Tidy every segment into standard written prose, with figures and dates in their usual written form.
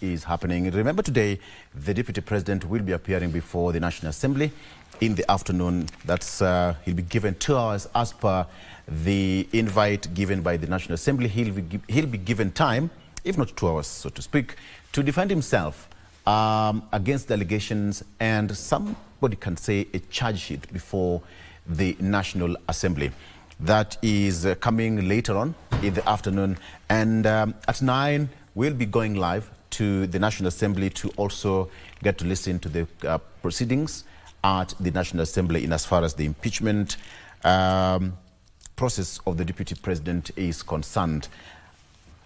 is happening. Remember, today the Deputy President will be appearing before the National Assembly in the afternoon. That's he'll be given 2 hours as per the invite given by the National Assembly. He'll be given time, if not 2 hours, so to speak, to defend himself against the allegations and somebody can say a charge sheet before the National Assembly. That is coming later on in the afternoon, and at 9 we'll be going live to the National Assembly to also get to listen to the proceedings at the National Assembly in as far as the impeachment process of the Deputy President is concerned.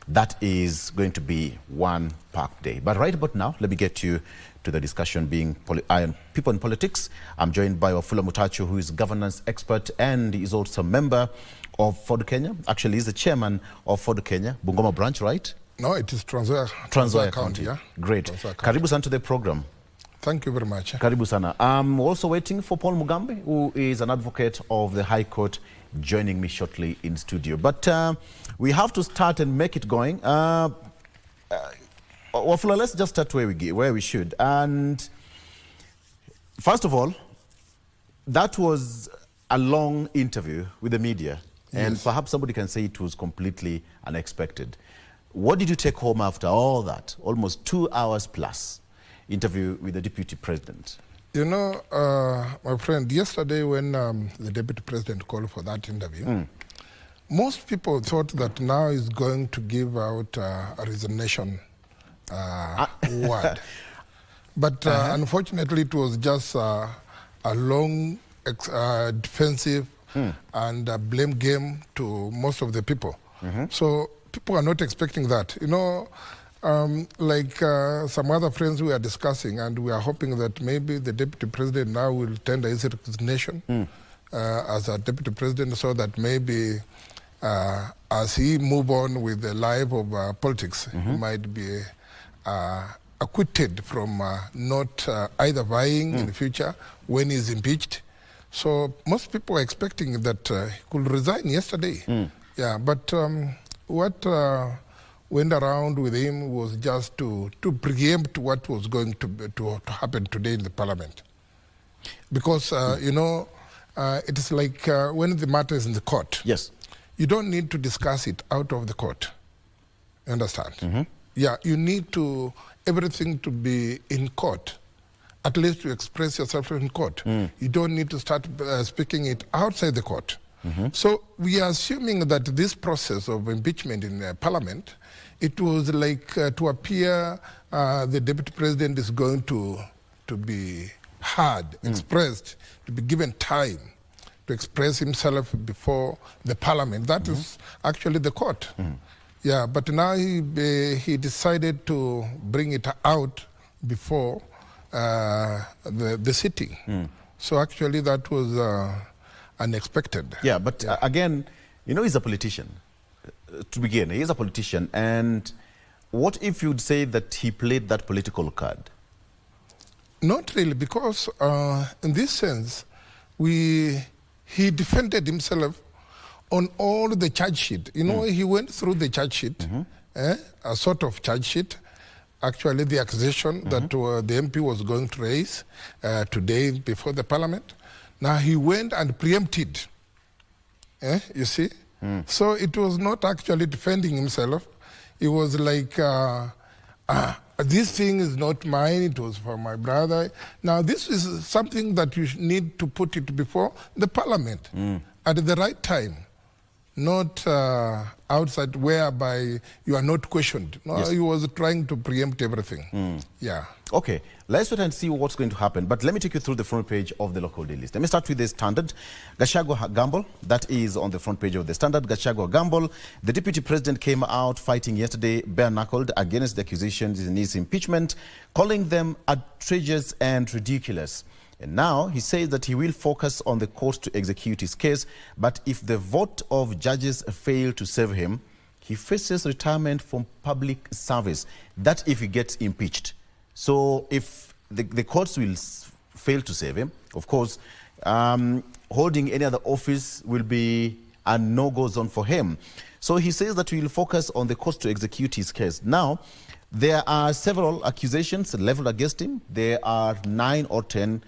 That is going to be one packed day. But right about now, let me get you to the discussion being people in politics. I'm joined by Wafula Mutacho, who is governance expert and is also a member of Ford Kenya. Actually, he's the chairman of Ford Kenya, Bungoma branch, right? No, it is Trans Nzoia County. Yeah? Great. Karibu sana to the program. Thank you very much. Karibu sana. I'm also waiting for Paul Mugambi, who is an advocate of the High Court, joining me shortly in studio. But we have to start and make it going. Wafula, let's just start where we should. And first of all, that was a long interview with the media. Yes. And perhaps somebody can say it was completely unexpected. What did you take home after all that? Almost 2 hours plus interview with the Deputy President. You know, my friend, yesterday when the Deputy President called for that interview, most people thought that now he's going to give out a resignation word. But unfortunately, it was just a long defensive and blame game to most of the people. So people are not expecting that. You know, like some other friends we are discussing, and we are hoping that maybe the Deputy President now will tender his resignation as a Deputy President, so that maybe as he move on with the life of politics, he might be acquitted from not either vying in the future when he's impeached. So most people are expecting that he could resign yesterday. Yeah, but what went around with him was just to preempt what was going to happen today in the Parliament. Because, you know, it is like when the matter is in the court. Yes. You don't need to discuss it out of the court. You understand? Yeah, you need everything to be in court, at least to express yourself in court. You don't need to start speaking it outside the court. So we are assuming that this process of impeachment in Parliament, it was like to appear the Deputy President is going to be heard, expressed, to be given time to express himself before the Parliament. That is actually the court. Yeah, but now he decided to bring it out before the sitting. So actually that was unexpected. Yeah, but again, you know, he's a politician. To begin, he is a politician. And what if you'd say that he played that political card? Not really, because in this sense, he defended himself on all the charge sheet. You know, he went through the charge sheet, a sort of charge sheet. Actually, the accusation that the MP was going to raise today before the Parliament. Now he went and preempted, you see? So it was not actually defending himself. It was like, this thing is not mine, it was for my brother. Now this is something that you need to put it before the Parliament at the right time, not outside whereby you are not questioned. No, yes. He was trying to preempt everything. Yeah. Okay, let's wait and see what's going to happen. But let me take you through the front page of the local daily list. Let me start with the Standard. Gachagua Gamble, that is on the front page of the Standard. Gachagua Gamble, the Deputy President came out fighting yesterday, bare-knuckled against the accusations in his impeachment, calling them outrageous and ridiculous. And now he says that he will focus on the court to execute his case, but if the vote of judges fail to save him, he faces retirement from public service. That if he gets impeached. So if the courts will fail to save him, of course, holding any other office will be a no-go zone for him. So he says that he will focus on the courts to execute his case. Now, There are several accusations leveled against him. There are 9 or 10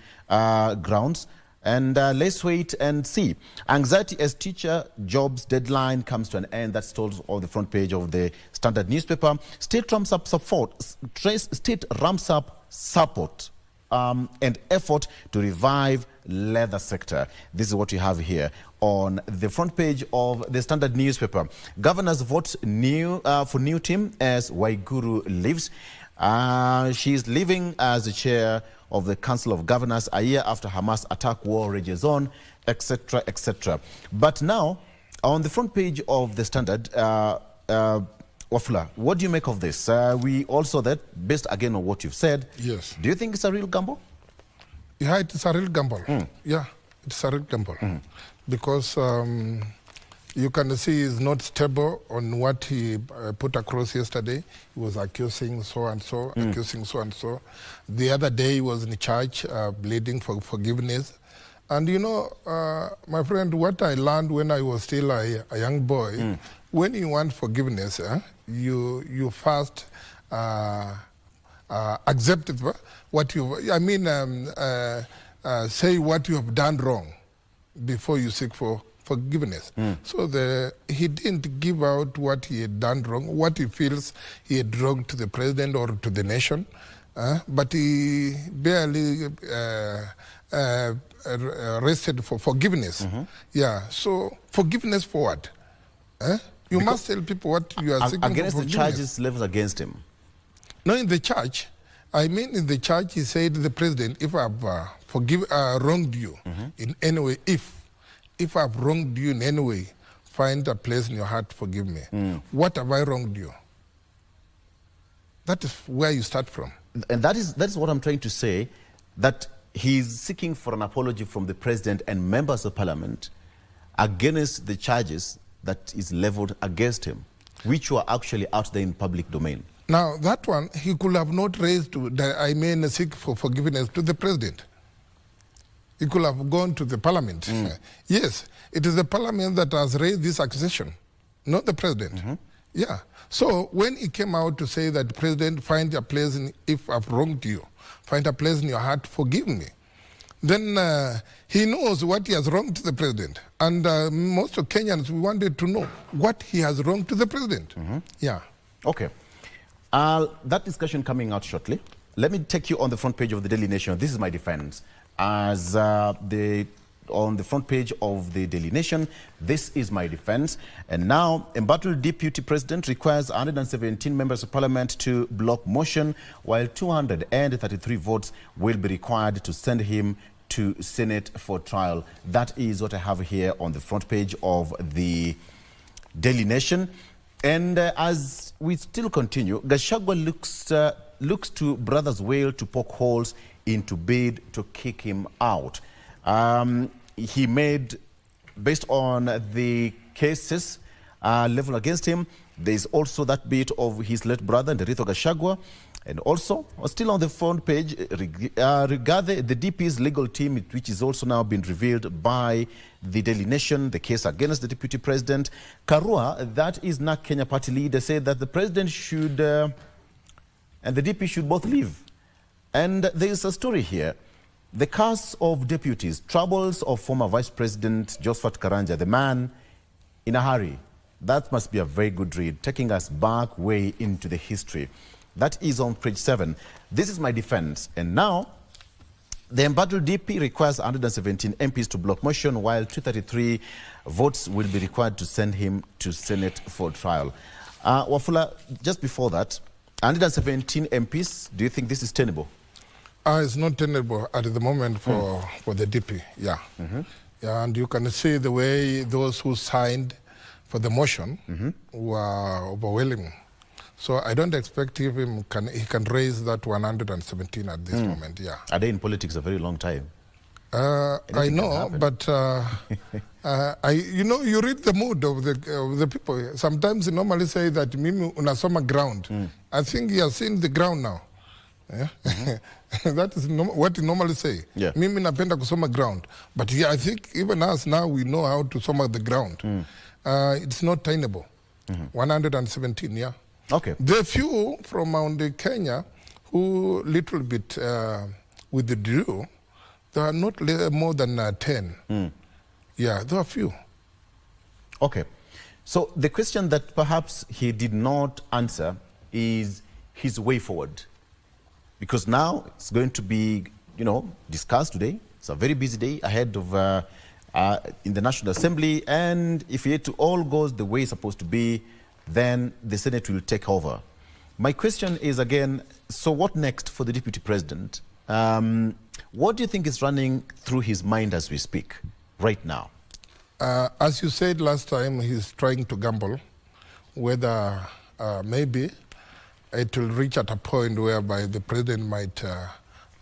grounds. And let's wait and see. Anxiety as teacher jobs deadline comes to an end. That's told on the front page of the Standard newspaper. State ramps up support. State ramps up support and effort to revive leather sector. This is what you have here on the front page of the Standard newspaper. Governors vote for new team as Waiguru leaves. She is leaving as the chair of the Council of Governors a year after Hamas attack war rages on, etc., etc. But now, on the front page of the Standard, Wafula, what do you make of this? We also that, based again on what you've said, yes. Do you think it's a real gamble? Yeah, it's a real gamble. Yeah, it's a real gamble. Because you can see he's not stable on what he put across yesterday. He was accusing so-and-so, accusing so-and-so. The other day he was in church pleading for forgiveness. And you know, my friend, what I learned when I was still a young boy, when you want forgiveness, you first accept what you, say what you have done wrong before you seek for forgiveness. So he didn't give out what he had done wrong, what he feels he had wronged to the president or to the nation, but he barely rested for forgiveness. Yeah, so forgiveness for what? You must tell people what you are seeking against for the charges leveled against him. No, in the church. I mean, in the church, he said to the president, if I've wronged you in any way, if I've wronged you in any way, find a place in your heart to forgive me. What have I wronged you? That is where you start from. And that is what I'm trying to say, that he's seeking for an apology from the president and members of parliament against the charges that is leveled against him, which were actually out there in public domain. Now, that one, he could have not raised seek for forgiveness to the president. He could have gone to the parliament. Yes, it is the parliament that has raised this accusation, not the president. Yeah. So when he came out to say that, president, find a place if I've wronged you, find a place in your heart to forgive me, then he knows what he has wronged to the president. And most of Kenyans, we wanted to know what he has wronged to the president. Yeah. Okay. That discussion coming out shortly. Let me take you on the front page of the Daily Nation. This is my defense. As on the front page of the Daily Nation, this is my defense. And now, embattled Deputy President requires 117 members of parliament to block motion, while 233 votes will be required to send him to Senate for trial. That is what I have here on the front page of the Daily Nation. And as we still continue, Gachagua looks to Brothers Whale to poke holes into bid to kick him out. He made, based on the cases leveled against him, there's also that bit of his late brother, Nderito Gachagua. And also, still on the front page, regarding the DP's legal team, which is also now been revealed by the Daily Nation, the case against the deputy president. Karua, that is NAK Kenya party leader, said that the president should, and the DP should both leave. And there is a story here. The curse of deputies, troubles of former Vice President Josephat Karanja, the man in a hurry. That must be a very good read, taking us back way into the history. That is on page 7. This is my defense. And now, the embattled DP requires 117 MPs to block motion, while 233 votes will be required to send him to Senate for trial. Wafula, just before that, 117 MPs, do you think this is tenable? It's not tenable at the moment for the DP, yeah. Yeah. And you can see the way those who signed for the motion were overwhelming. So I don't expect he can raise that 117 at this moment, yeah. Are they in politics a very long time? I know, but you read the mood of the people. Sometimes you normally say that mimi unasoma ground. I think he has seen the ground now. Yeah? That is what you normally say. Yeah. Mimi napenda kusoma ground. But yeah, I think even us now, we know how to soma the ground. It's not tenable. 117, yeah. Okay. There are few from Mount Kenya who little bit withdrew. There are not more than 10. Yeah, there are few. Okay. So the question that perhaps he did not answer is his way forward. Because now it's going to be, discussed today. It's a very busy day ahead of in the National Assembly. And if it all goes the way it's supposed to be, then the Senate will take over. My question is again, so what next for the Deputy President? What do you think is running through his mind as we speak right now? As you said last time, he's trying to gamble whether maybe it will reach at a point whereby the president might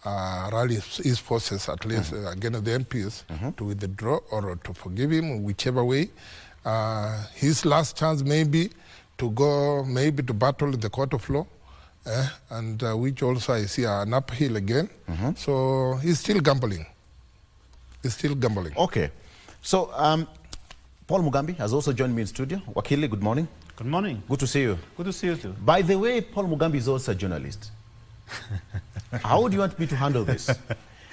rally his forces, at least against the MPs, to withdraw or to forgive him, whichever way. His last chance maybe to go, maybe to battle in the court of law, and which also I see an uphill again. So he's still gambling. He's still gambling. Okay. So, Paul Mugambi has also joined me in studio. Wakili, good morning. Good morning. Good to see you. Good to see you too. By the way, Paul Mugambi is also a journalist. How would you want me to handle this?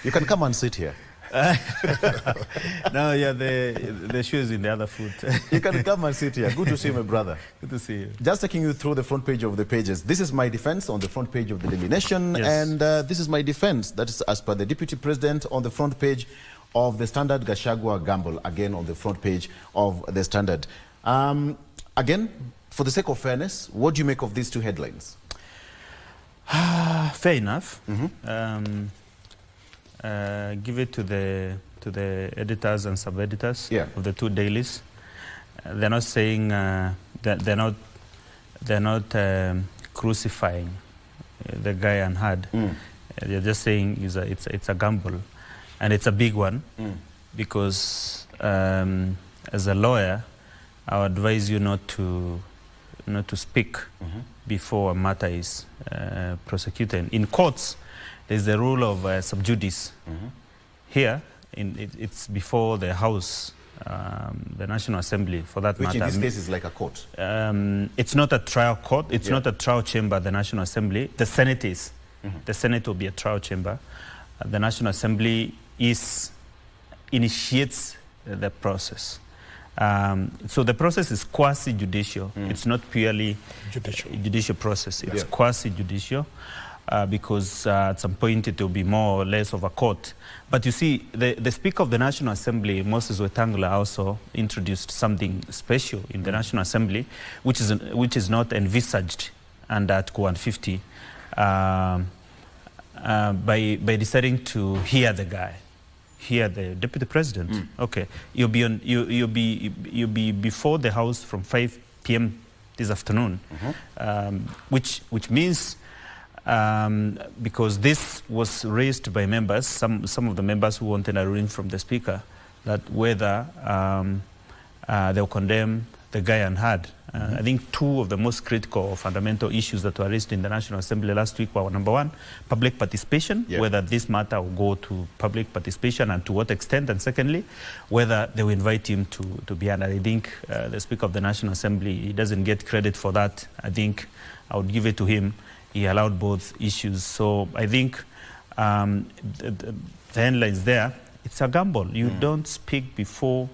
You can come and sit here. No, yeah, the shoe is in the other foot. You can come and sit here. Good to see you, my brother. Good to see you. Just taking you through the front page of the pages. This is my defense on the front page of the Daily Nation. Yes. And this is my defense. That is as per the Deputy President on the front page of the Standard. Gachagua gamble again on the front page of the Standard. Again, for the sake of fairness, what do you make of these two headlines? Fair enough. Give it to the editors and sub-editors of the two dailies. They're not saying that they're not crucifying the guy unheard. They're just saying it's a gamble, and it's a big one because as a lawyer, I would advise you not to speak before a matter is prosecuted. In courts, there's the rule of sub judice. Here, it's before the House, the National Assembly, for that matter. Which in this case is like a court. It's not a trial court. It's not a trial chamber, the National Assembly. The Senate is. The Senate will be a trial chamber. The National Assembly initiates the process. So the process is quasi-judicial. It's not purely judicial process. It's quasi-judicial because at some point it will be more or less of a court. But you see, the Speaker of the National Assembly, Moses Wetangula, also introduced something special in the National Assembly, which is not envisaged under Article 150 by deciding to hear the guy. Here, the Deputy President. Okay, you'll be before the House from 5 p.m. this afternoon, which means because this was raised by members, some of the members who wanted a ruling from the Speaker that whether they'll condemn the guy unheard. I think two of the most critical or fundamental issues that were raised in the National Assembly last week were, number one, public participation, whether this matter will go to public participation and to what extent, and secondly, whether they will invite him to be heard. I think the Speaker of the National Assembly, he doesn't get credit for that. I think I would give it to him. He allowed both issues. So I think the headlines there, it's a gamble. You don't speak before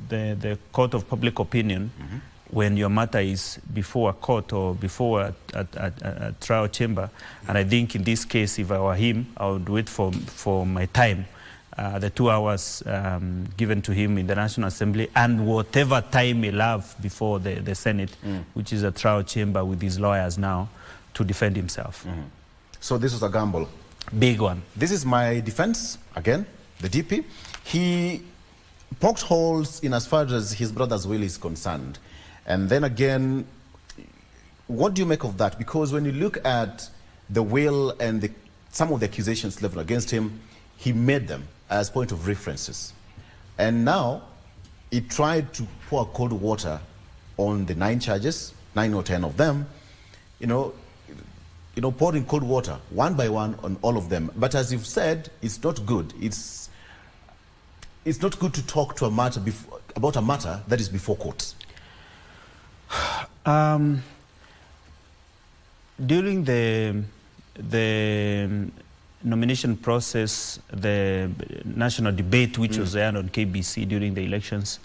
the court of public opinion when your matter is before a court or before a trial chamber. And I think in this case, if I were him, I would wait for my time, the 2 hours given to him in the National Assembly, and whatever time he'll have before the Senate, which is a trial chamber with his lawyers now, to defend himself. So this was a gamble. Big one. This is my defense, again, the DP. He poked holes in as far as his brother's will is concerned. And then again, what do you make of that? Because when you look at the will and some of the accusations leveled against him, he made them as point of references. And now, he tried to pour cold water on the 9 charges, 9 or 10 of them, pouring cold water one by one on all of them. But as you've said, it's not good. It's not good to talk to about a matter that is before court. During the nomination process, the national debate, which was aired on KBC during the elections,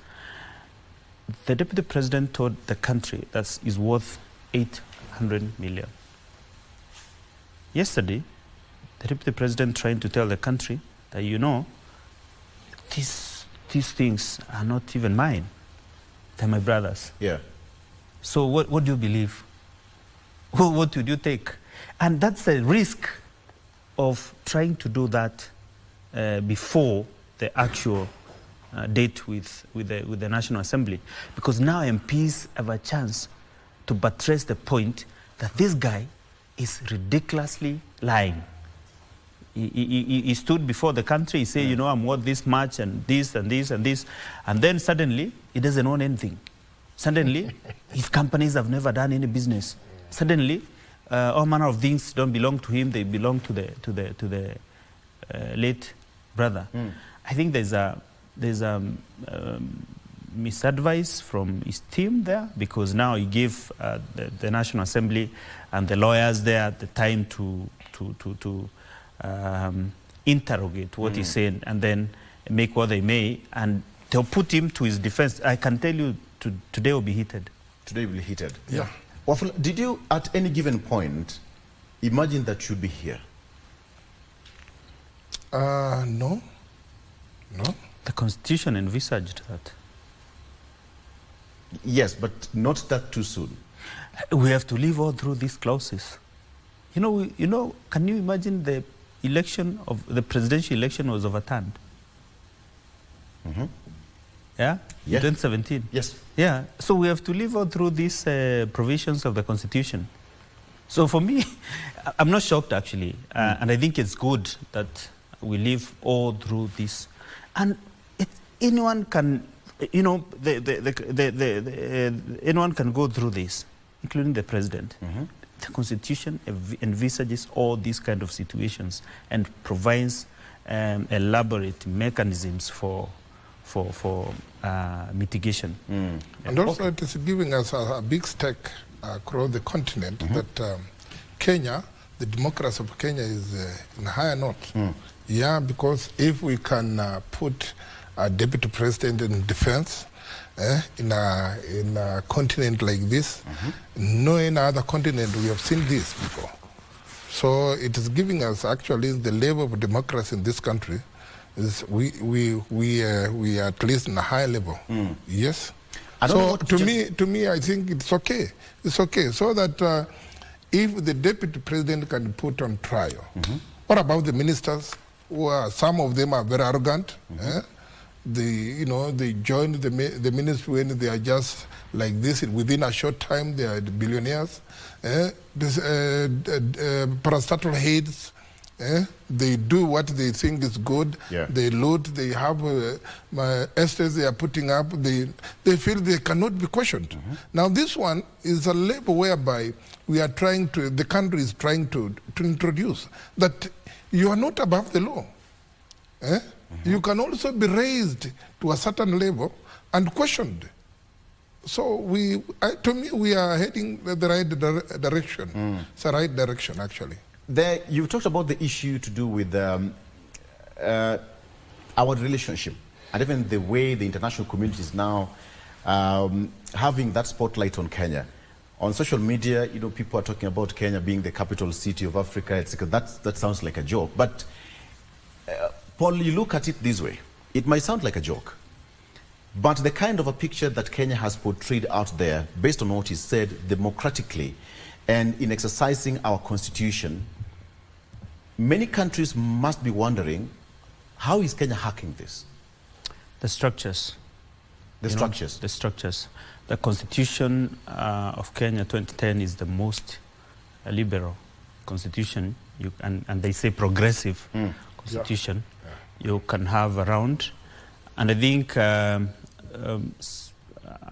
the deputy president told the country that is worth 800 million. Yesterday, the deputy president trying to tell the country that, you know, these things are not even mine. They're my brothers. Yeah. So what do you believe? What would you take? And that's the risk of trying to do that before the actual date with the National Assembly. Because now MPs have a chance to buttress the point that this guy is ridiculously lying. He stood before the country, he said, you know, I'm worth this much and this and this and this. And then suddenly, he doesn't own anything. Suddenly, his companies have never done any business. Suddenly, all manner of things don't belong to him, they belong to the late brother. I think there's a misadvice from his team there, because now he gave the National Assembly and the lawyers there the time to interrogate what he said and then make what they may, and they'll put him to his defense. I can tell you today will be heated. Today will be heated. Yeah. Wafula, did you at any given point imagine that you'd be here? No. No. The Constitution envisaged that. Yes, but not that too soon. We have to live all through these clauses. You know, can you imagine the presidential election was overturned? Yeah? Yeah. 2017. Yes. Yeah. So we have to live all through these provisions of the Constitution. So for me, I'm not shocked actually, and I think it's good that we live all through this. And anyone can, you know, anyone can go through this, including the president. The Constitution envisages all these kind of situations and provides elaborate mechanisms for mitigation. And also it is giving us a big stake across the continent that Kenya, the democracy of Kenya is in a higher note. Yeah, because if we can put a deputy president in defense in a continent like this, no any other continent we have seen this before. So it is giving us actually the level of democracy in this country is we are at least in a high level. Yes. So to me, I think it's okay. It's okay. So that if the deputy president can put on trial, what about the ministers? Who are, some of them are very arrogant. They join the ministry when they are just like this. Within a short time, they are the billionaires. Parastatal heads. They do what they think is good. Yeah. They loot. They have estates they are putting up. They feel they cannot be questioned. Now this one is a level whereby the country is trying to introduce that you are not above the law. You can also be raised to a certain level and questioned. So to me, we are heading the right direction. It's the right direction, actually. There, you talked about the issue to do with our relationship and even the way the international community is now having that spotlight on Kenya. On social media, you know, people are talking about Kenya being the capital city of Africa, etc. That sounds like a joke. But, Paul, you look at it this way. It might sound like a joke. But the kind of a picture that Kenya has portrayed out there, based on what is said democratically, and in exercising our constitution, many countries must be wondering, how is Kenya hacking this? The structures. The structures. The structures. The constitution of Kenya 2010 is the most liberal constitution, and they say progressive constitution you can have around. And I think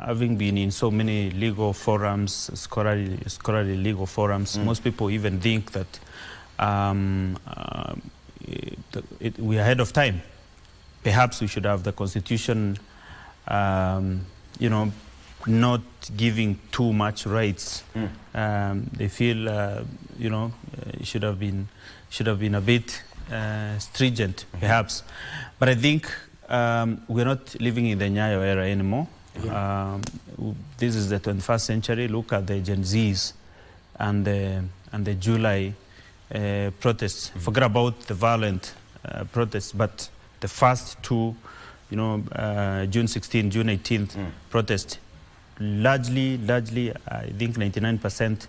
having been in so many legal forums, scholarly legal forums, most people even think that we are ahead of time. Perhaps we should have the constitution, not giving too much rights. They feel, it should have been a bit stringent, perhaps. But I think we're not living in the Nyayo era anymore. This is the 21st century. Look at the Gen Zs and the July protests. Forget about the violent protests, but the first two, June 16, June 18th protest, largely, I think 99%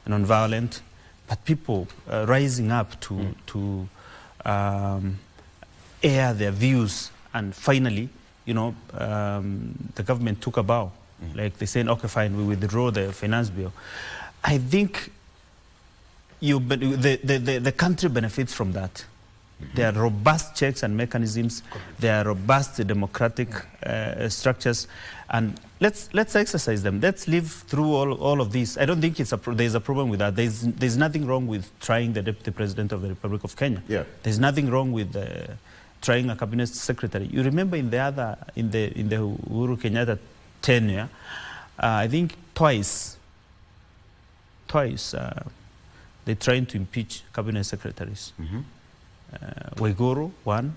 non-violent, but people rising up to air their views, and finally, the government took a bow. Like they said, okay, fine, we withdraw the finance bill. I think the country benefits from that. There are robust checks and mechanisms. There are robust democratic structures, and let's exercise them. Let's live through all of this. I don't think there's a problem with that. There's nothing wrong with trying the Deputy President of the Republic of Kenya. Yeah. There's nothing wrong with trying a cabinet secretary. You remember in the Uhuru Kenyatta tenure, I think twice they tried to impeach cabinet secretaries. Waiguru, one.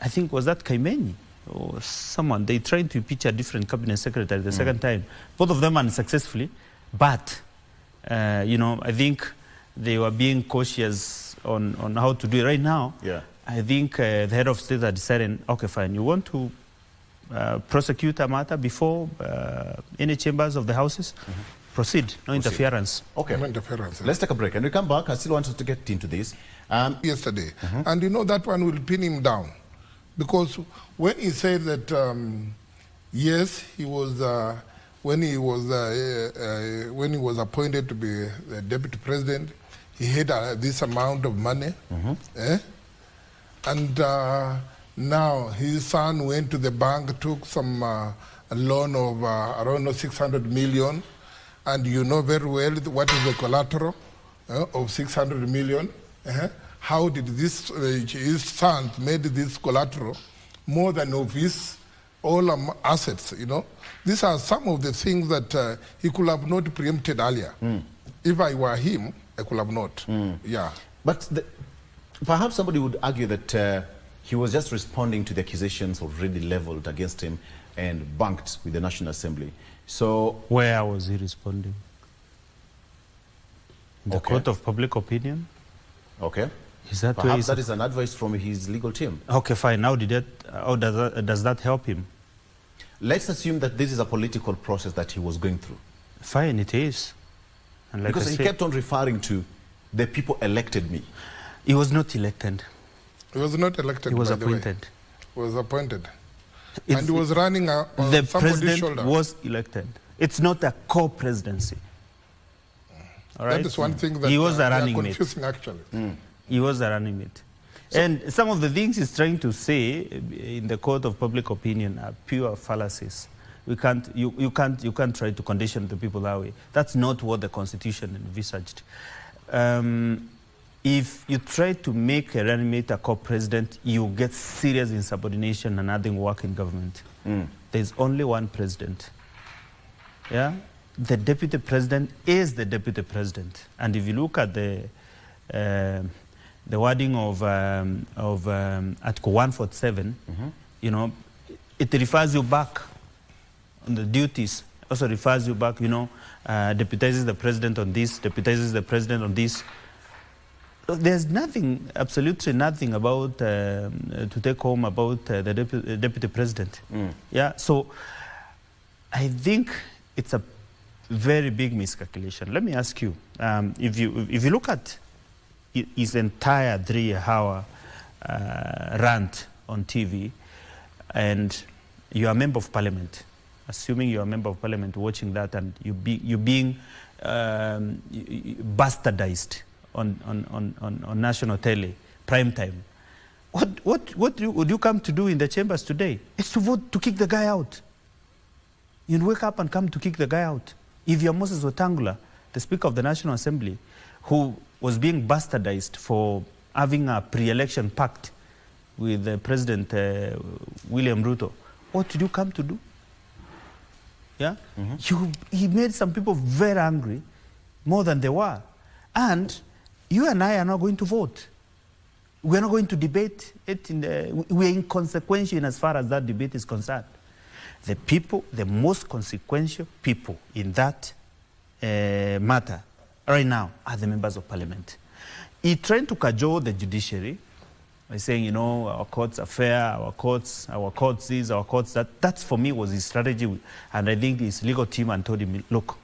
I think, was that Kaimenyi or someone? They tried to impeach a different cabinet secretary the second time. Both of them unsuccessfully. But, I think they were being cautious on how to do it. Right now, I think the head of state had decided, okay, fine, you want to prosecute a matter before any chambers of the houses? Proceed, no interference. Okay, no interference. Let's take a break and we come back. I still wanted to get into this. Yesterday, and that one will pin him down, because when he said that, yes, he was when he was appointed to be the deputy president, he had this amount of money, and now his son went to the bank, took some a loan of around 600 million. And you know very well what is the collateral of 600 million. How did his son made this collateral more than of his all assets, These are some of the things that he could have not preempted earlier. If I were him, I could have not. Yeah. But perhaps somebody would argue that he was just responding to the accusations already leveled against him and banked with the National Assembly. So, where was he responding? In the court of public opinion? Okay. Is that perhaps that is an advice from his legal team. Okay, fine. How does that help him? Let's assume that this is a political process that he was going through. Fine, it is. And like because he kept on referring to the people elected me. He was not elected. He was not elected. He was appointed. He was appointed. And he was running on the somebody's president shoulder. Was elected. It's not a co-presidency. All right? That is one thing that he was a running confusing, mate. actually. He was a running mate. So, and some of the things he's trying to say in the court of public opinion are pure fallacies. You can't try to condition the people that way. That's not what the Constitution envisaged. If you try to make a running mate a co-president, you get serious insubordination and nothing work in government. There's only one president. Yeah, the deputy president is the deputy president. And if you look at the wording of Article 147, it refers you back on the duties. Also refers you back, deputizes the president on this, deputizes the president on this. There's nothing, absolutely nothing about to take home about the deputy president. Yeah, so I think it's a very big miscalculation. Let me ask you, if you look at his entire 3-hour rant on TV, and you're a member of parliament, assuming you're a member of parliament watching that, and you're being bastardized on national tele, prime time. What would you come to do in the chambers today? It's to vote to kick the guy out. You wake up and come to kick the guy out. If you're Moses Wetangula, the Speaker of the National Assembly, who was being bastardized for having a pre-election pact with President William Ruto, what did you come to do? Yeah, he made some people very angry, more than they were, and you and I are not going to vote. We are not going to debate it. We are inconsequential in as far as that debate is concerned. The people, the most consequential people in that matter right now are the members of parliament. He tried to cajole the judiciary by saying, you know, our courts are fair, our courts this, our courts that. That for me was his strategy. And I think his legal team and told him, look,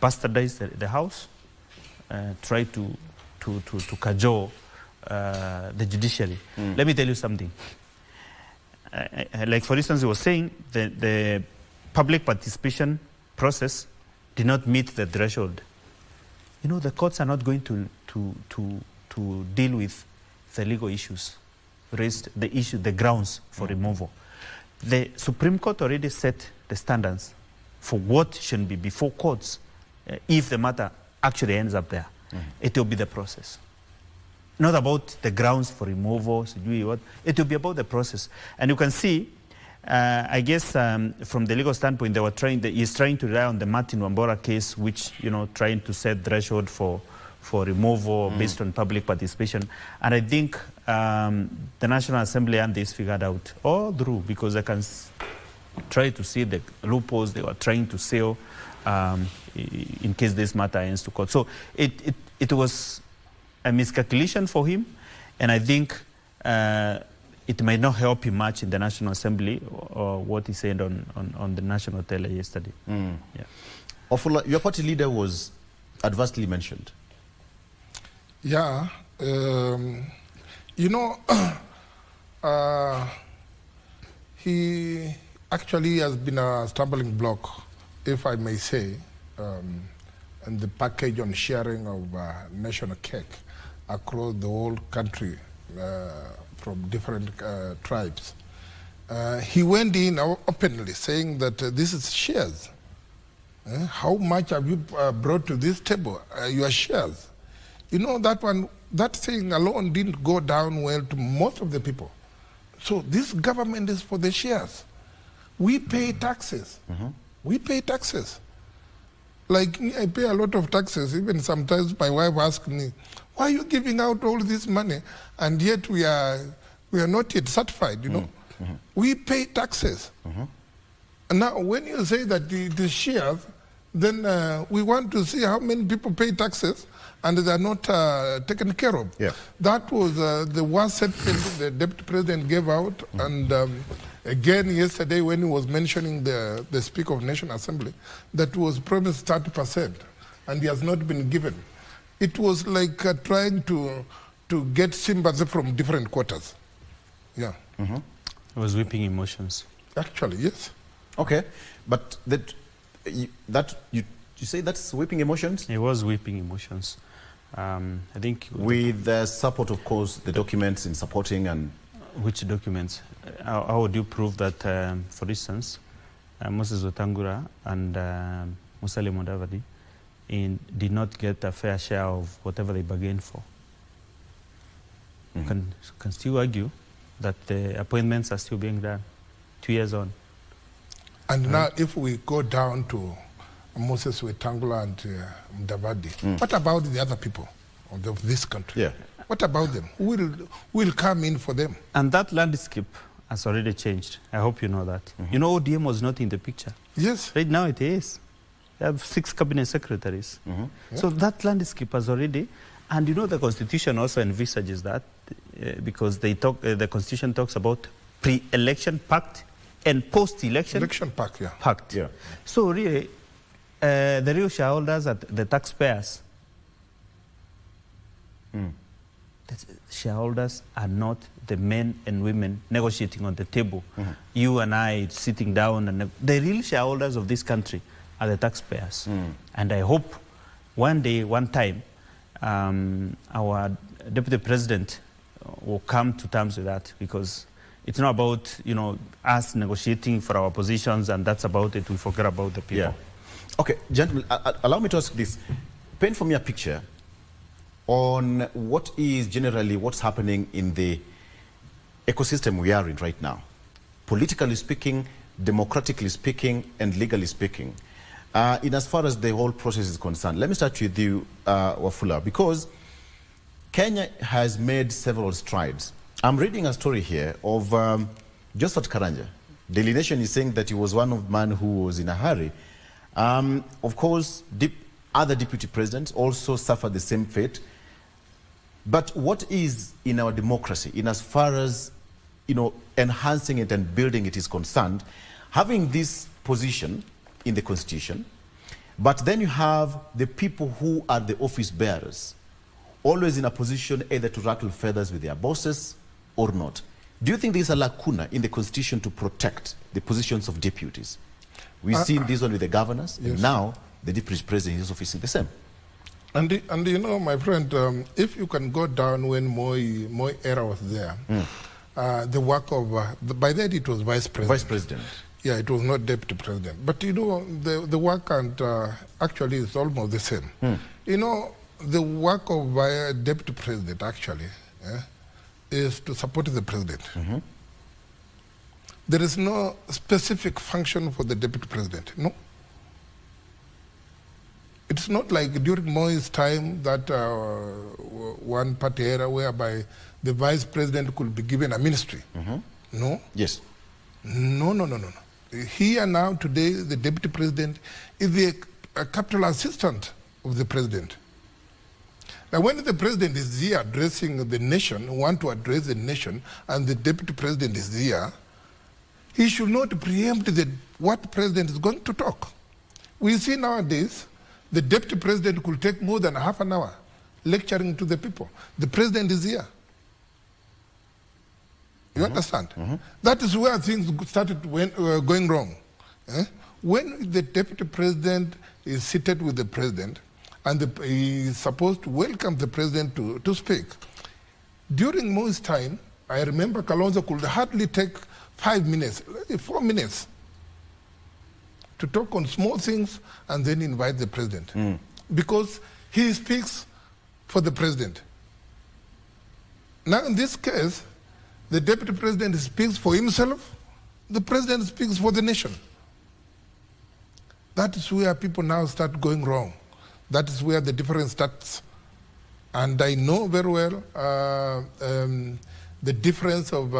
bastardize the house, try to cajole the judiciary. Let me tell you something. Like for instance, he was saying the public participation process did not meet the threshold. You know, the courts are not going to deal with the legal issues, raised the grounds for removal. The Supreme Court already set the standards for what should be before courts if the matter actually ends up there. It will be the process. Not about the grounds for removal, it will be about the process. And you can see, I guess from the legal standpoint, he's trying to rely on the Martin Wambora case, which, you know, trying to set threshold for removal based on public participation. And I think the National Assembly and this figured out all through, because I can try to see the loopholes they were trying to seal in case this matter ends to court. So it was a miscalculation for him, and I think it might not help him much in the National Assembly or what he said on the national tele yesterday. Yeah. Ofula, your party leader was adversely mentioned. Yeah, you know, he actually has been a stumbling block, if I may say, in the package on sharing of national cake across the whole country from different tribes. He went in openly saying that this is shares. How much have you brought to this table? Your shares. You know, that thing alone didn't go down well to most of the people. So this government is for the shares. We pay taxes. We pay taxes. Like, I pay a lot of taxes. Even sometimes my wife asks me, why are you giving out all this money? And yet we are not yet certified, you know. We pay taxes. And now, when you say that the shares, then we want to see how many people pay taxes and they are not taken care of. Yeah. That was the worst statement the Deputy President gave out. And again, yesterday, when he was mentioning the Speaker of National Assembly, that was promised 30%, and he has not been given. It was like trying to get sympathy from different quarters. Yeah. It was whipping emotions. Actually, yes. Okay, but you say that's whipping emotions? It was whipping emotions. I think with the support, of course, the documents in supporting and. Which documents? How would you prove that, for instance, Moses Wetangula and Musalia Mudavadi did not get a fair share of whatever they bargained for? You can still argue that the appointments are still being done 2 years on. And now if we go down to Moses Wetangula and Mudavadi, what about the other people of this country? Yeah. What about them? Who will come in for them? And that landscape has already changed. I hope you know that. You know, ODM was not in the picture. Yes. Right now it is. They have 6 cabinet secretaries. So that landscape has already, and you know the Constitution also envisages that because the Constitution talks about pre-election pact and post-election pact. Yeah. pact. Yeah. So really, the real shareholders are the taxpayers. The shareholders are not the men and women negotiating on the table. You and I sitting down, and the real shareholders of this country are the taxpayers. And I hope one day, one time, our Deputy President will come to terms with that, because it's not about, you know, us negotiating for our positions and that's about it. We forget about the people. Yeah. Okay, gentlemen, allow me to ask this. Paint for me a picture on what is generally what's happening in the ecosystem we are in right now. Politically speaking, democratically speaking and legally speaking, in as far as the whole process is concerned. Let me start with you, Wafula, because Kenya has made several strides. I'm reading a story here of Josephat Karanja. Daily Nation is saying that he was one of the men who was in a hurry. Of course, other deputy presidents also suffered the same fate. But what is in our democracy, in as far as enhancing it and building it is concerned, having this position in the constitution, but then you have the people who are the office bearers, always in a position either to rattle feathers with their bosses or not. Do you think there is a lacuna in the constitution to protect the positions of deputies? We've seen this one with the governors, yes. And now the deputy president is office in the same. And my friend, if you can go down when Moi era was there, the work of, by then it was vice president. Vice president. Yeah, it was not deputy president. But the work and actually is almost the same. The work of deputy president actually is to support the president. There is no specific function for the deputy president, no. It's not like during Moi's time that one party era whereby the vice president could be given a ministry. No. Yes. No. Here now today, the deputy president is the capital assistant of the president. Now, when the president is here addressing the nation, want to address the nation, and the deputy president is here, he should not preempt what the president is going to talk. We see nowadays, the deputy president could take more than half an hour lecturing to the people. The president is here. You understand? That is where things started going wrong. When the deputy president is seated with the president, and he is supposed to welcome the president to speak. During Moi's time, I remember Kalonzo could hardly take 5 minutes, 4 minutes to talk on small things and then invite the president. Because he speaks for the president. Now in this case, the deputy president speaks for himself, the president speaks for the nation. That is where people now start going wrong. That is where the difference starts. And I know very well the difference of,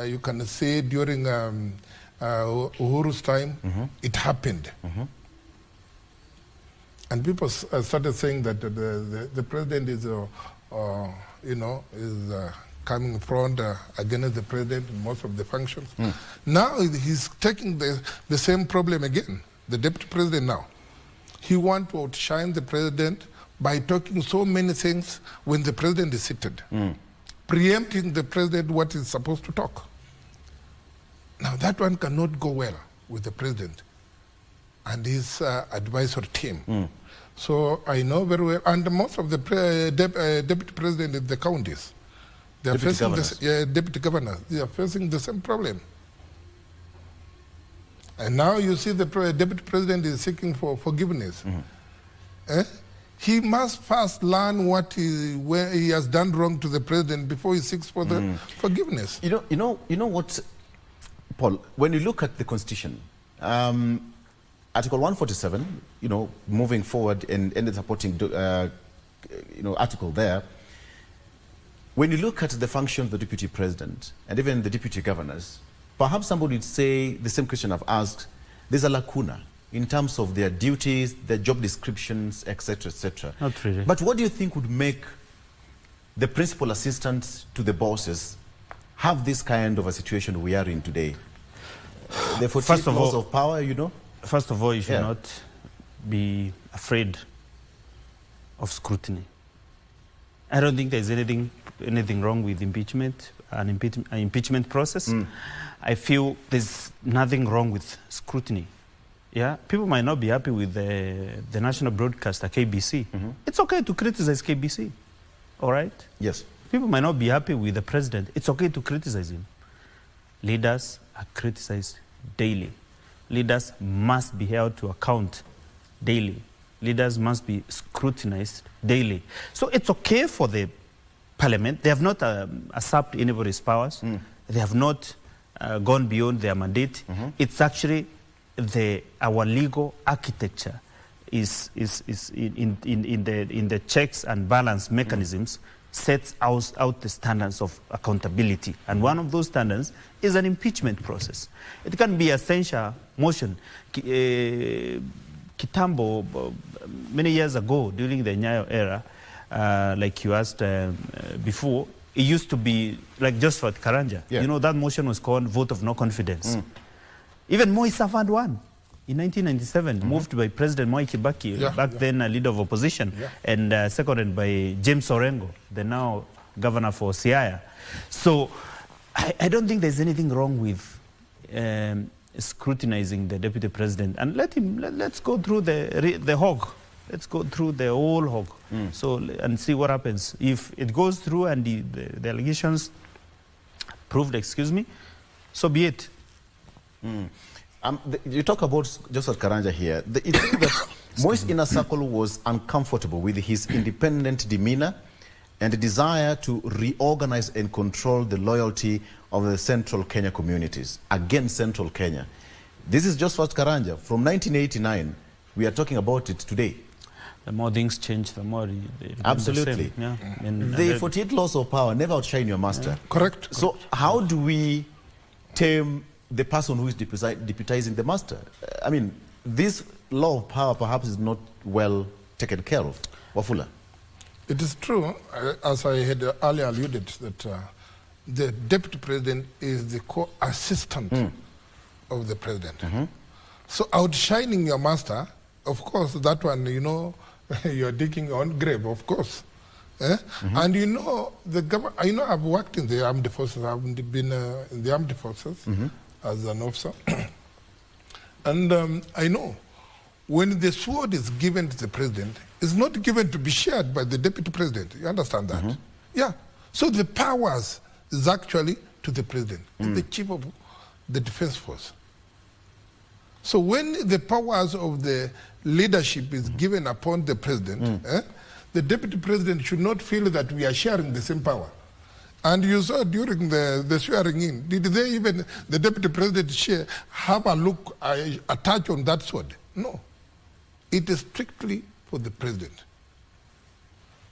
you can say during Uhuru's time, it happened. And people started saying that the president is, coming front against the president in most of the functions. Now he's taking the same problem again, the deputy president now. He wants to outshine the president by talking so many things when the president is seated, preempting the president what he's supposed to talk. Now that one cannot go well with the president and his advisory team. So I know very well, and most of the deputy president in the counties, they are facing deputy governors, they are facing the same problem. And now you see the deputy president is seeking for forgiveness. He must first learn where he has done wrong to the president before he seeks for the forgiveness. You know what, Paul? When you look at the Constitution, Article 147, moving forward and the supporting, article there. When you look at the function of the deputy president and even the deputy governors, perhaps somebody would say the same question I've asked. There's a lacuna in terms of their duties, their job descriptions, etc., etc. Not really. But what do you think would make the principal assistants to the bosses have this kind of a situation we are in today? The 48 laws of power, First of all, you should not be afraid of scrutiny. I don't think there's anything wrong with impeachment, an impeachment process. I feel there's nothing wrong with scrutiny. Yeah, people might not be happy with the national broadcaster, KBC. It's okay to criticize KBC, all right? Yes. People might not be happy with the president. It's okay to criticize him. Leaders are criticized daily. Leaders must be held to account daily. Leaders must be scrutinized daily. So it's okay for the parliament. They have not usurped anybody's powers. They have not gone beyond their mandate. It's actually our legal architecture is in the checks and balance mechanisms sets out the standards of accountability. And one of those standards is an impeachment process. It can be a censure motion. Kitambo, many years ago, during the Nyayo era, like you asked before, it used to be like just for Karanja. Yeah. You know, that motion was called vote of no confidence. Even Moi suffered one in 1997, moved by President Moi Kibaki, back then a leader of opposition, and seconded by James Orengo, the now governor for Siaya. So I don't think there's anything wrong with scrutinizing the deputy president, and let's go through the hog. Let's go through the whole hog. So and see what happens. If it goes through and the allegations proved, excuse me, so be it. You talk about Joseph Karanja here. It seems that Moi's inner circle was uncomfortable with his independent demeanor and a desire to reorganize and control the loyalty of the central Kenya communities against central Kenya. This is Joseph Karanja from 1989. We are talking about it today. The more things change, the more they absolutely. The same. Yeah. The 48 laws of power never outshine your master. Correct. So how do we tame the person who is deputizing the master? I mean, this law of power perhaps is not well taken care of. Wafula. It is true, as I had earlier alluded, that the deputy president is the co-assistant of the president. So outshining your master, of course, that one, you know, you're digging your own grave, of course. And you know, I've worked in the armed forces. I've been in the armed forces as an officer. And I know when the sword is given to the president, it's not given to be shared by the deputy president. You understand that? Yeah. So the powers is actually to the president, the chief of the defense force. So when the powers of the leadership is given upon the president, the deputy president should not feel that we are sharing the same power. And you saw during the swearing in, did they even, the deputy president have a look, a touch on that sword? No. It is strictly for the president.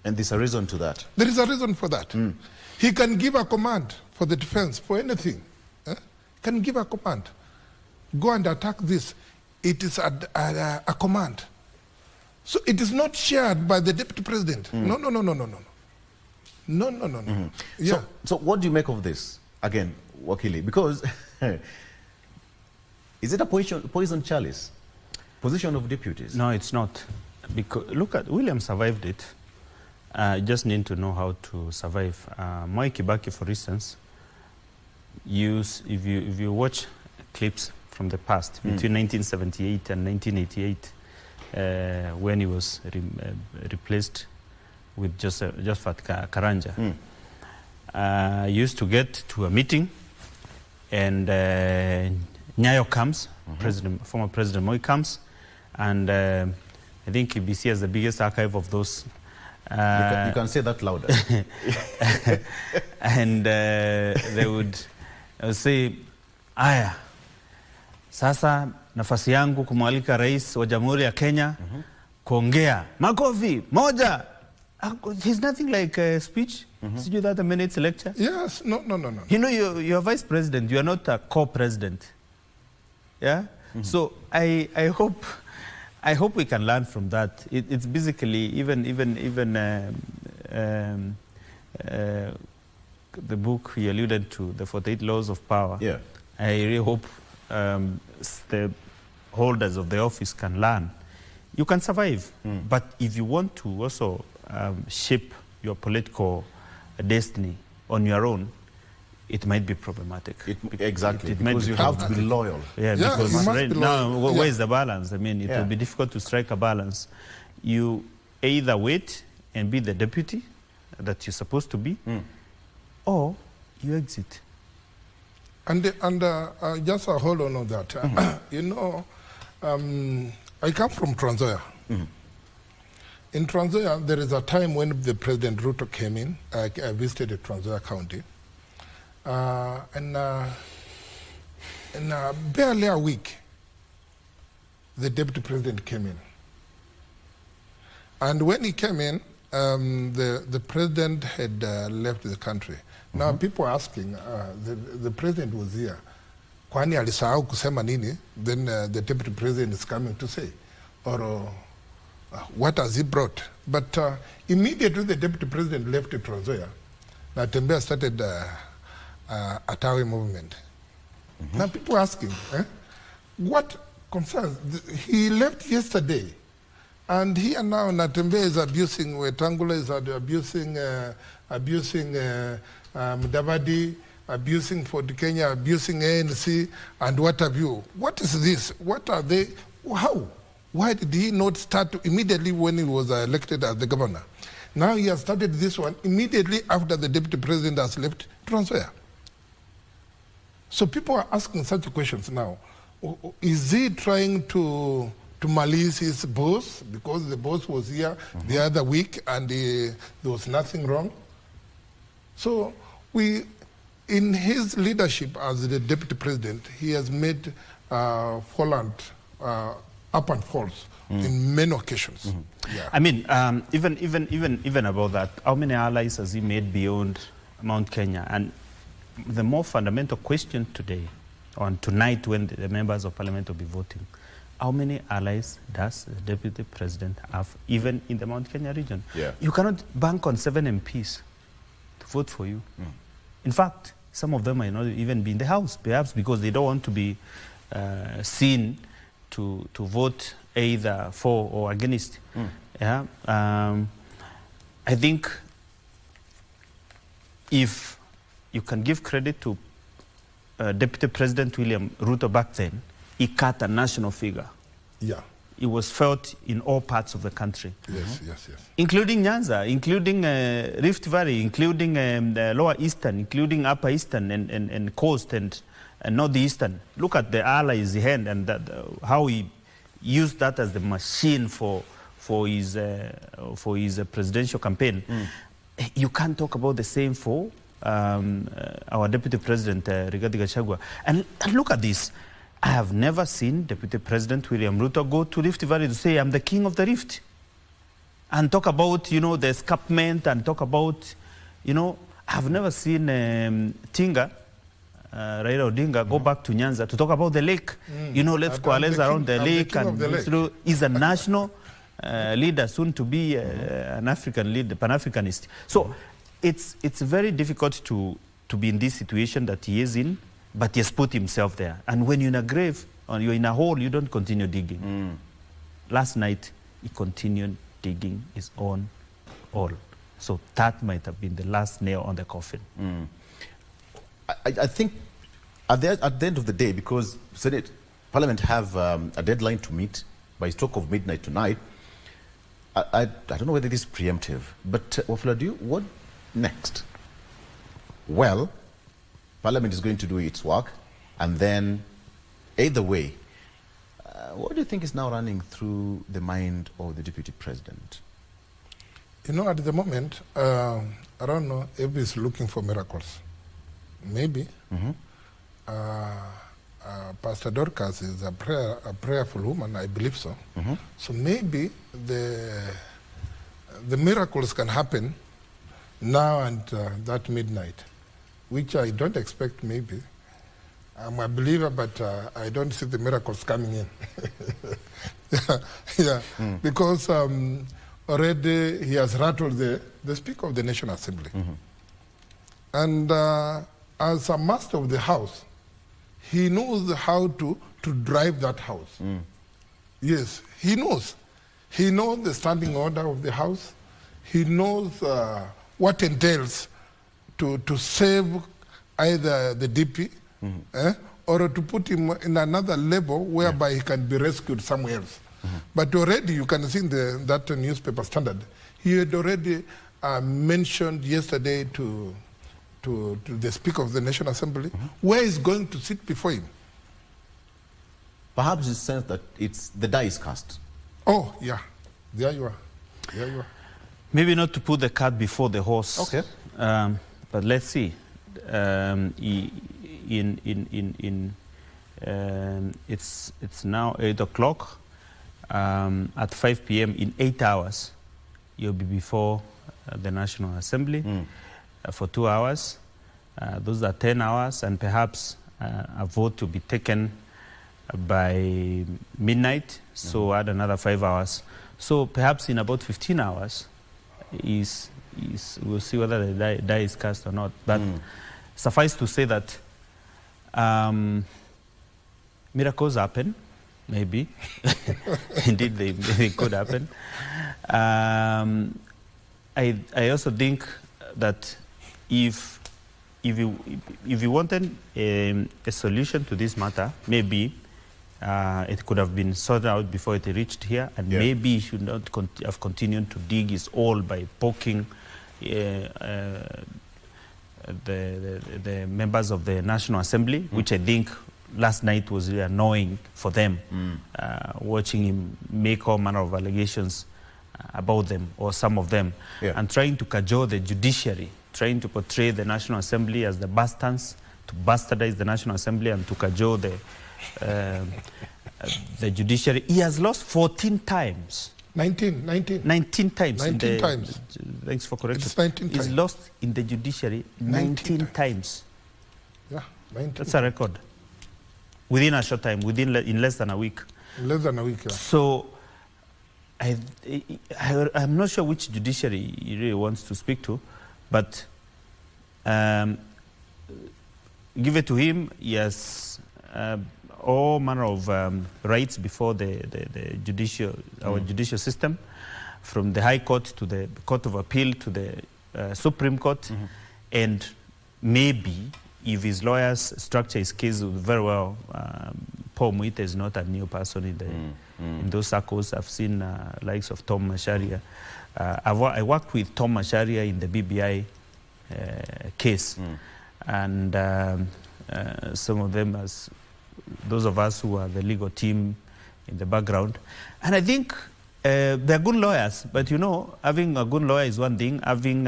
And there's a reason to that. There is a reason for that. He can give a command for the defense, for anything. He can give a command. Go and attack this. It is a command. So it is not shared by the deputy president. No. Yeah. So what do you make of this? Again, Wakili, because is it a poison chalice? Position of deputies? No, it's not. Because look at William survived it. You just need to know how to survive. Moi Kibaki, for instance, if you watch clips from the past between 1978 and 1988, when he was replaced with Josephat Karanja, used to get to a meeting, and Nyayo comes, former President Moi comes, and I think KBC has the biggest archive of those. You can say that louder. And they would say, aya, sasa nafasi yangu kumwalika rais wa Jamhuri ya Kenya kuongea. Makofi, moja. He's nothing like a speech. Did you that a minute's lecture? Yes, no. You know, you're vice president. You are not a co-president. Yeah? So I hope we can learn from that. It's basically even the book you alluded to, the 48 Laws of Power. Yeah. I really hope the holders of the office can learn. You can survive, but if you want to also shape your political destiny on your own, it might be problematic. Exactly, because you have to be loyal. Yeah, Yeah, because you must right be now, loyal. where's the balance? I mean, it will be difficult to strike a balance. You either wait and be the deputy that you're supposed to be, or you exit. And just a hold on that. You know, I come from Trans Nzoia. In Trans Nzoia, there is a time when the President Ruto came in. I visited Trans Nzoia County. And in barely a week, the deputy president came in. And when he came in, the president had left the country. Now people are asking, the president was here. Kwani alisahau kusema nini? Then the deputy president is coming to say, or what has he brought? But immediately the deputy president left Trans Nzoia, Natembeya started a Tawi movement. Now people are asking, what concerns? He left yesterday, and here now Natembeya is abusing, Wetangula is abusing Mudavadi, abusing Ford Kenya, abusing ANC, and what have you. What is this? What are they? How? Why did he not start immediately when he was elected as the governor? Now he has started this one immediately after the deputy president has left Trans Nzoia. So people are asking such questions now. Is he trying to malice his boss because the boss was here the other week and there was nothing wrong? So in his leadership as the deputy president, he has made Holland up and falls in many occasions. Yeah. I mean, even about that, how many allies has he made beyond Mount Kenya? And the more fundamental question today, on tonight when the members of parliament will be voting, how many allies does the deputy president have, even in the Mount Kenya region? Yeah. You cannot bank on 7 MPs to vote for you. In fact, some of them might not even be in the House, perhaps because they don't want to be seen to vote either for or against. Yeah. I think if you can give credit to Deputy President William Ruto back then, he cut a national figure. Yeah. It was felt in all parts of the country. Yes, yes, yes. Including Nyanza, including Rift Valley, including the Lower Eastern, including Upper Eastern and Coast and Northeastern. Look at the allies he had and how he used that as the machine for his presidential campaign. You can't talk about the same for our Deputy President, Rigathi Gachagua. And look at this. I have never seen Deputy President William Ruto go to Rift Valley to say, I'm the king of the Rift. And talk about, the escarpment and talk about, I've never seen Tinga, Raila Odinga, go back to Nyanza to talk about the lake. Let's coalesce around the lake. And he's a national leader, soon to be an African leader, Pan-Africanist. So it's very difficult to be in this situation that he is in, but he has put himself there. And when you're in a grave or you're in a hole, you don't continue digging. Last night, he continued digging his own hole. So that might have been the last nail on the coffin. I think at the end of the day, because Senate, Parliament have a deadline to meet by stroke of midnight tonight, I don't know whether this is preemptive, but Wafula, what next? Well, Parliament is going to do its work, and then either way, what do you think is now running through the mind of the Deputy President? At the moment, I don't know if he's looking for miracles. Maybe. Pastor Dorcas is a prayerful woman, I believe so. So maybe the miracles can happen now and that midnight, which I don't expect maybe. I'm a believer, but I don't see the miracles coming in. Because already he has rattled the Speaker of the National Assembly. And as a master of the House, he knows how to drive that House. Yes, he knows. He knows the standing order of the House. He knows what entails to save either the DP or to put him in another level whereby he can be rescued somewhere else. But already you can see in that newspaper Standard, he had already mentioned yesterday to the Speaker of the National Assembly where he's going to sit before him. Perhaps you sense that the die is cast. Oh, yeah. There you are. There you are. Maybe not to put the cart before the horse. Okay. But let's see. It's now 8 o'clock. At 5 p.m. in 8 hours, you'll be before the National Assembly for 2 hours. Those are 10 hours, and perhaps a vote to be taken by midnight, so add another 5 hours. So perhaps in about 15 hours, we'll see whether the die is cast or not. But suffice to say that miracles happen, maybe. Indeed, they could happen. I also think that if you wanted a solution to this matter, maybe it could have been sorted out before it reached here, and maybe he should not have continued to dig his hole by poking the members of the National Assembly, which I think last night was really annoying for them, watching him make all manner of allegations about them, or some of them, and trying to cajole the judiciary, trying to portray the National Assembly as the bastards, to bastardize the National Assembly and to cajole the judiciary. He has lost 14 times. 19 times. 19 times. Thanks for correcting. It's 19 times. He's lost in the judiciary 19 times. Yeah, 19. That's a record. Within a short time, in less than a week. Less than a week, yeah. So I'm not sure which judiciary he really wants to speak to, but give it to him. He has all manner of rights before the judicial system, from the High Court to the Court of Appeal to the Supreme Court, and maybe if his lawyers structure his case very well, Paul Muite is not a new person in those circles. I've seen likes of Tom Macharia. I worked with Tom Macharia in the BBI case, and some of them, as those of us who are the legal team in the background. And I think they're good lawyers, but you know, having a good lawyer is one thing, having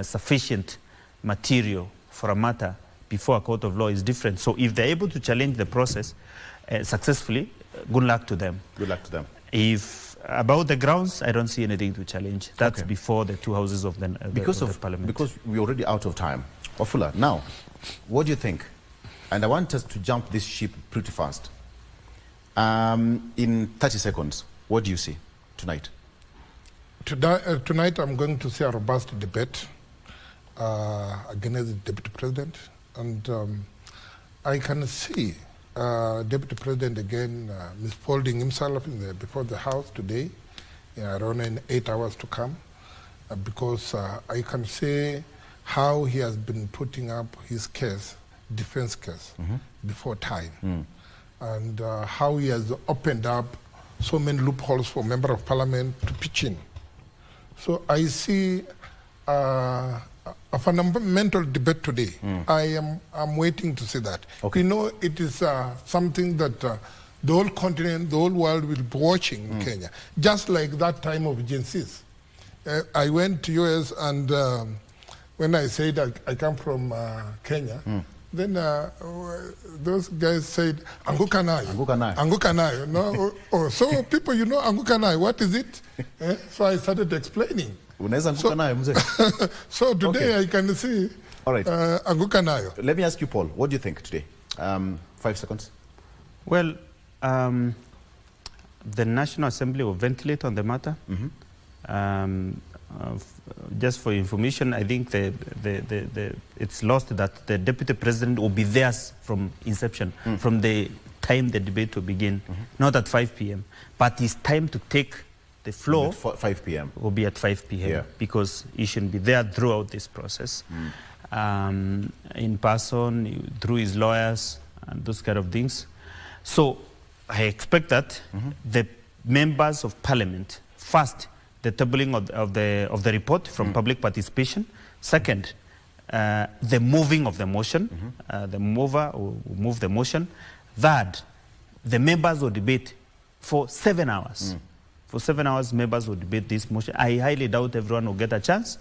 sufficient material for a matter before a court of law is different. So if they're able to challenge the process successfully, good luck to them. Good luck to them. If about the grounds, I don't see anything to challenge. That's before the two houses of the parliament. Because we're already out of time. Ofula, now, what do you think? And I want us to jump this ship pretty fast. In 30 seconds, what do you see tonight? Tonight I'm going to see a robust debate against the Deputy President. And I can see Deputy President again misfolding himself before the House today, around in 8 hours to come, because I can see how he has been putting up his case, defense case, before time, and how he has opened up so many loopholes for Member of Parliament to pitch in. So I see a fundamental debate today. I'm waiting to see that. You know, it is something that the whole continent, the whole world will be watching in Kenya, just like that time of Gen Zs. I went to US, and when I said I come from Kenya, then those guys said, Angukanai. Angukanai. No? So people, you know Angukanai, what is it? So I started explaining. So today I can see Angukanayo. Let me ask you, Paul, what do you think today? 5 seconds. Well, the National Assembly will ventilate on the matter. Just for information, I think it's lost that the Deputy President will be there from inception, from the time the debate will begin, not at 5 p.m. But it's time to take the floor. 5 p.m. will be at 5 p.m. because he should be there throughout this process, in person, through his lawyers, and those kind of things. So I expect that the members of Parliament, first, the tabling of the report from public participation. Second, the moving of the motion. The mover will move the motion. Third, the members will debate for 7 hours. For 7 hours, members will debate this motion. I highly doubt everyone will get a chance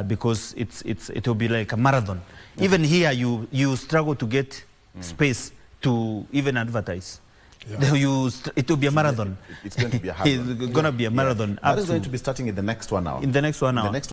because it will be like a marathon. Even here, you struggle to get space to even advertise. Yeah. It will be a marathon. It's going to be a hard one. It's going to be a marathon. That is going to be starting in the next 1 hour. In the next 1 hour.